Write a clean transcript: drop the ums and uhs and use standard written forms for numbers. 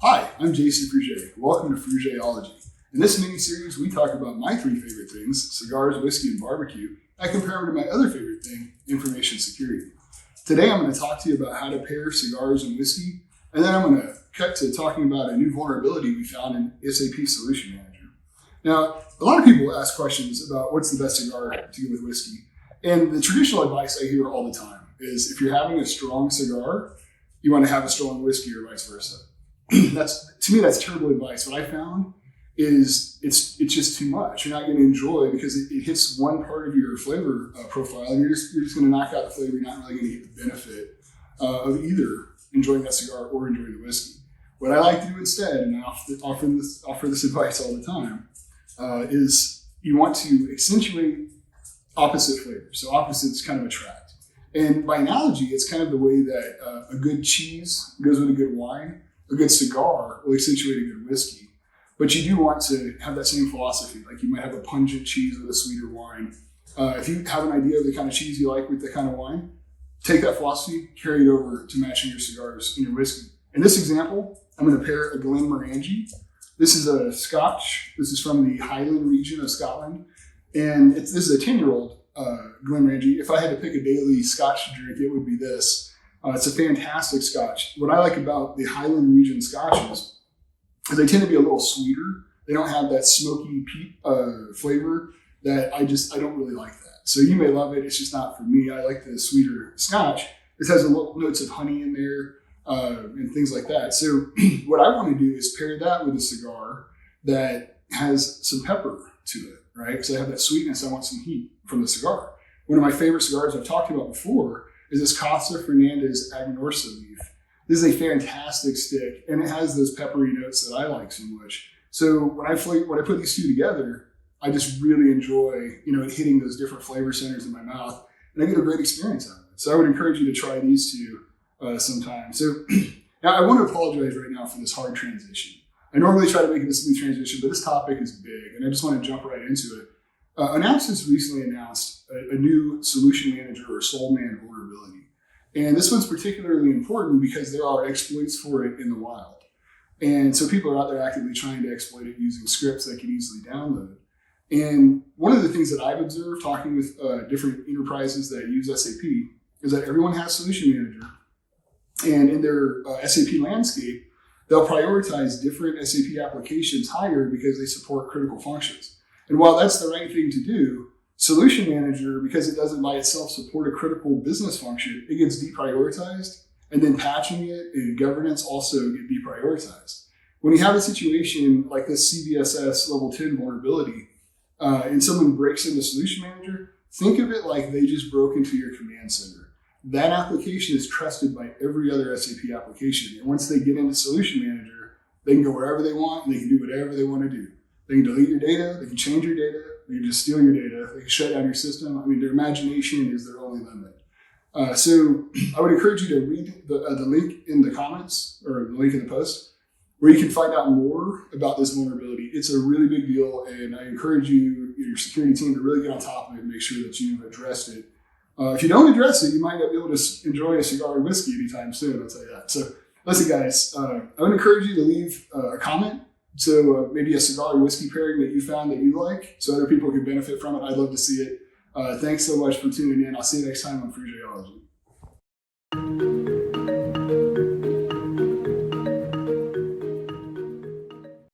Hi, I'm Jason Frugé. Welcome to Frugé-ology. In this mini-series, we talk about my three favorite things, cigars, whiskey, and barbecue. I compare them to my other favorite thing, information security. Today, I'm going to talk to you about how to pair cigars and whiskey, and then I'm going to cut to talking about a new vulnerability we found in SAP Solution Manager. Now, a lot of people ask questions about what's the best cigar to go with whiskey, and the traditional advice I hear all the time is if you're having a strong cigar, you want to have a strong whiskey or vice versa. To me, that's terrible advice. What I found is it's just too much. You're not going to enjoy because it hits one part of your flavor profile, and you're just going to knock out the flavor. You're not really going to get the benefit of either enjoying that cigar or enjoying the whiskey. What I like to do instead, and I offer this advice all the time, is you want to accentuate opposite flavors. So opposites kind of attract. And by analogy, it's kind of the way that a good cheese goes with a good wine. A good cigar will accentuate a good whiskey, but you do want to have that same philosophy. Like you might have a pungent cheese with a sweeter wine. If you have an idea of the kind of cheese you like with the kind of wine, take that philosophy, carry it over to matching your cigars and your whiskey. In this example, I'm going to pair a Glenmorangie. This is a Scotch. This is from the Highland region of Scotland, and this is a 10-year-old Glenmorangie. If I had to pick a daily Scotch to drink, it would be this. It's a fantastic Scotch. What I like about the Highland region Scotches is they tend to be a little sweeter. They don't have that smoky peat flavor that I don't really like that. So you may love it. It's just not for me. I like the sweeter Scotch. This has a little notes of honey in there and things like that. So what I want to do is pair that with a cigar that has some pepper to it, right? Because I have that sweetness. I want some heat from the cigar. One of my favorite cigars I've talked about before is this Casa Fernandez Agnorsa leaf. This is a fantastic stick, and it has those peppery notes that I like so much. So when I put these two together, I just really enjoy, hitting those different flavor centers in my mouth, and I get a great experience out of it. So I would encourage you to try these two sometime. So now I want to apologize right now for this hard transition. I normally try to make it a smooth transition, but this topic is big, and I just want to jump right into it. Onapsis recently announced a new solution manager or soulman vulnerability. And this one's particularly important because there are exploits for it in the wild. And so people are out there actively trying to exploit it using scripts they can easily download. And one of the things that I've observed talking with different enterprises that use SAP is that everyone has solution manager. And in their SAP landscape, they'll prioritize different SAP applications higher because they support critical functions. And while that's the right thing to do, Solution Manager, because it doesn't by itself support a critical business function, it gets deprioritized, and then patching it and governance also get deprioritized. When you have a situation like this CVSS level 10 vulnerability, and someone breaks into Solution Manager, think of it like they just broke into your command center. That application is trusted by every other SAP application. And once they get into Solution Manager, they can go wherever they want and they can do whatever they want to do. They can delete your data, they can change your data, they can just steal your data, they can shut down your system. I mean, their imagination is their only limit. So I would encourage you to read the link in the comments or the link in the post where you can find out more about this vulnerability. It's a really big deal, and I encourage you, your security team, to really get on top of it and make sure that you've addressed it. If you don't address it, you might not be able to enjoy a cigar or whiskey anytime soon, I'll tell you that. So listen, guys, I would encourage you to leave a comment. So maybe a cigar or whiskey pairing that you found that you like so other people can benefit from it. I'd love to see it. Thanks so much for tuning in. I'll see you next time on Frugé-ology.